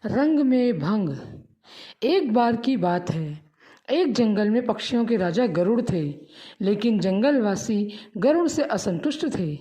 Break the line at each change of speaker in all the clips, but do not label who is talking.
रंग में भंग। एक बार की बात है, एक जंगल में पक्षियों के राजा गरुड़ थे, लेकिन जंगलवासी गरुड़ से असंतुष्ट थे।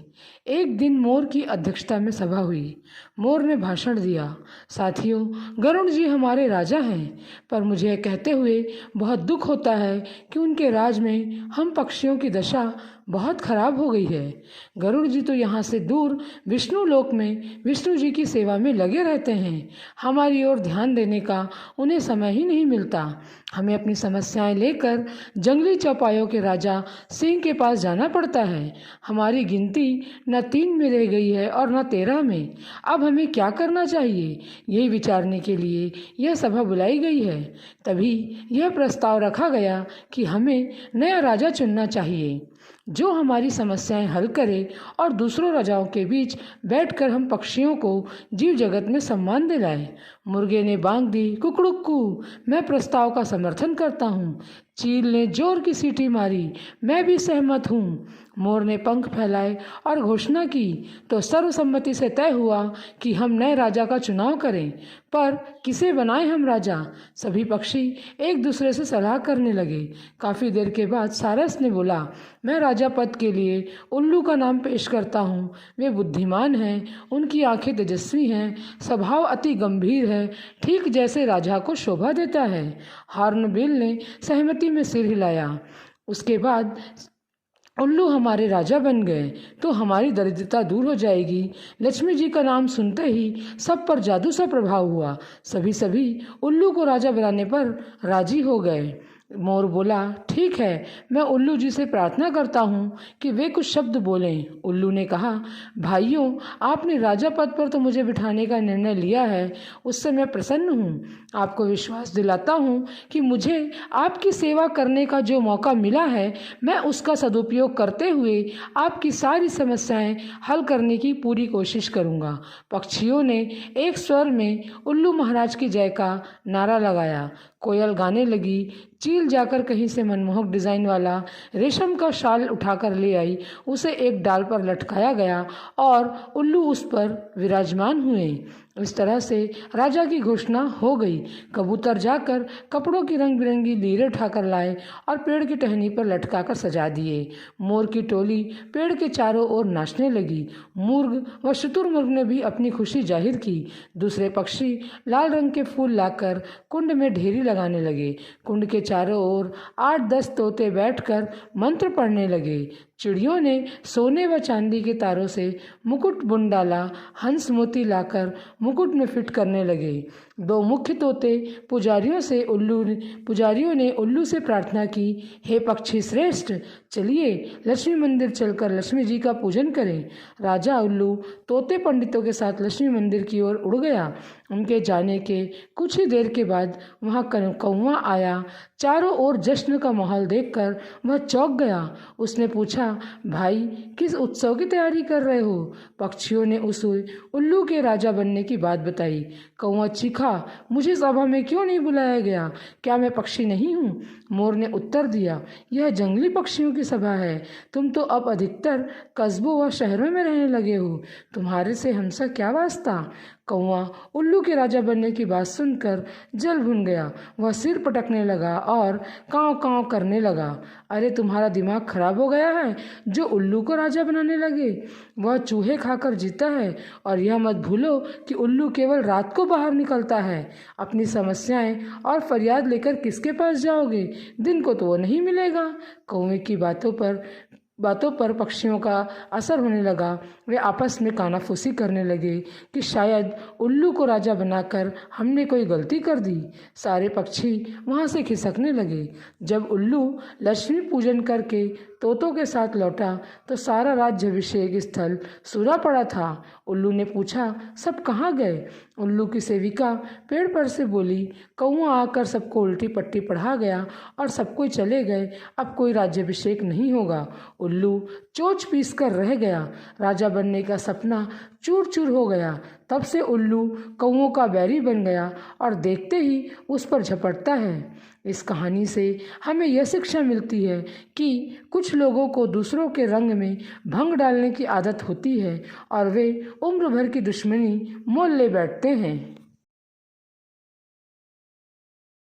एक दिन मोर की अध्यक्षता में सभा हुई। मोर ने भाषण दिया, साथियों, गरुड़ जी हमारे राजा हैं, पर मुझे यह कहते हुए बहुत दुख होता है कि उनके राज में हम पक्षियों की दशा बहुत खराब हो गई है। गरुड़ जी तो यहाँ से दूर विष्णु लोक में विष्णु जी की सेवा में लगे रहते हैं। हमारी ओर ध्यान देने का उन्हें समय ही नहीं मिलता। हमें अपनी समस्याएं लेकर जंगली चौपायों के राजा सिंह के पास जाना पड़ता है। हमारी गिनती न 3 में रह गई है और न 13 में। अब हमें क्या करना चाहिए, यही विचारने के लिए यह सभा बुलाई गई है। तभी यह प्रस्ताव रखा गया कि हमें नया राजा चुनना चाहिए, जो हमारी समस्याएं हल करे और दूसरों राजाओं के बीच बैठकर हम पक्षियों को जीव जगत में सम्मान दिलाए। मुर्गे ने बांग दी, कुकड़ुक्कू, मैं प्रस्ताव का समर्थन करता हूँ। चील ने जोर की सीटी मारी, मैं भी सहमत हूँ। मोर ने पंख फैलाए और घोषणा की तो सर्वसम्मति से तय हुआ कि हम नए राजा का चुनाव करें, पर किसे बनाएं हम राजा। सभी पक्षी एक दूसरे से सलाह करने लगे। काफ़ी देर के बाद सारस ने बोला, मैं राजा पद के लिए उल्लू का नाम पेश करता हूँ। वे बुद्धिमान हैं, उनकी आंखें तेजस्वी हैं, स्वभाव अति गंभीर है, ठीक जैसे राजा को शोभा देता है। हॉर्नबिल ने सहमति में सिर हिलाया। उसके बाद उल्लू हमारे राजा बन गए तो हमारी दरिद्रता दूर हो जाएगी। लक्ष्मी जी का नाम सुनते ही सब पर जादू सा प्रभाव हुआ। सभी उल्लू को राजा बनाने पर राजी हो गए। मोर बोला, ठीक है, मैं उल्लू जी से प्रार्थना करता हूँ कि वे कुछ शब्द बोलें। उल्लू ने कहा, भाइयों, आपने राजा पद पर तो मुझे बिठाने का निर्णय लिया है, उससे मैं प्रसन्न हूँ। आपको विश्वास दिलाता हूँ कि मुझे आपकी सेवा करने का जो मौका मिला है, मैं उसका सदुपयोग करते हुए आपकी सारी समस्याएं हल करने की पूरी कोशिश करूँगा। पक्षियों ने एक स्वर में उल्लू महाराज की जय का नारा लगाया। कोयल गाने लगी। चील जाकर कहीं से मनमोहक डिज़ाइन वाला रेशम का शाल उठाकर ले आई। उसे एक डाल पर लटकाया गया और उल्लू उस पर विराजमान हुए। इस तरह से राजा की घोषणा हो गई। कबूतर जाकर कपड़ों की रंग बिरंगी लीरें उठाकर लाए और पेड़ की टहनी पर लटकाकर सजा दिए। मोर की टोली पेड़ के चारों ओर नाचने लगी। मुर्ग व शुतुरमुर्ग ने भी अपनी खुशी जाहिर की। दूसरे पक्षी लाल रंग के फूल लाकर कुंड में ढेरी लगाने लगे। कुंड के चारों ओर 8-10 तोते बैठकर मंत्र पढ़ने लगे। चिड़ियों ने सोने व चांदी के तारों से मुकुट बुन डाला। हंस मोती लाकर मुकुट में फिट करने लगे। 2 मुख्य तोते पुजारियों ने उल्लू से प्रार्थना की, हे पक्षी श्रेष्ठ, चलिए लक्ष्मी मंदिर चलकर लक्ष्मी जी का पूजन करें। राजा उल्लू तोते पंडितों के साथ लक्ष्मी मंदिर की ओर उड़ गया। उनके जाने के कुछ ही देर के बाद वहाँ कौवा आया। चारों ओर जश्न का माहौल देखकर वह चौंक गया। उसने पूछा, भाई, किस उत्सव की तैयारी कर रहे हो? पक्षियों ने उसे उल्लू के राजा बनने की बात बताई। कौवा चीखा, मुझे सभा में क्यों नहीं बुलाया गया? क्या मैं पक्षी नहीं हूँ? मोर ने उत्तर दिया, यह जंगली पक्षियों की सभा है। तुम तो अब अधिकतर कस्बों व शहरों में रहने लगे हो, तुम्हारे से हमसा क्या वास्ता? कौवा उल्लू के राजा बनने की बात सुनकर जल भुन गया। वह सिर पटकने लगा और काँव काँव करने लगा। अरे, तुम्हारा दिमाग खराब हो गया है जो उल्लू को राजा बनाने लगे? वह चूहे खाकर जीता है, और यह मत भूलो कि उल्लू केवल रात को बाहर निकलता है। अपनी समस्याएं और फरियाद लेकर किसके पास जाओगे? दिन को तो वो नहीं मिलेगा। कौवे की बातों पर पक्षियों का असर होने लगा। वे आपस में कानाफूसी करने लगे कि शायद उल्लू को राजा बनाकर हमने कोई गलती कर दी। सारे पक्षी वहाँ से खिसकने लगे। जब उल्लू लक्ष्मी पूजन करके तोतों के साथ लौटा तो सारा राज्याभिषेक स्थल सूना पड़ा था। उल्लू ने पूछा, सब कहाँ गए? उल्लू की सेविका पेड़ पर से बोली, कौवा आकर सबको उल्टी पट्टी पढ़ा गया और सब कोई चले गए। अब कोई राज्याभिषेक नहीं होगा। उल्लू चोंच पीस कर रह गया। राजा बनने का सपना चूर चूर हो गया। तब से उल्लू कौवों का बैरी बन गया और देखते ही उस पर झपटता है। इस कहानी से हमें यह शिक्षा मिलती है कि कुछ लोगों को दूसरों के रंग में भंग डालने की आदत होती है और वे उम्र भर की दुश्मनी मोल ले बैठते हैं।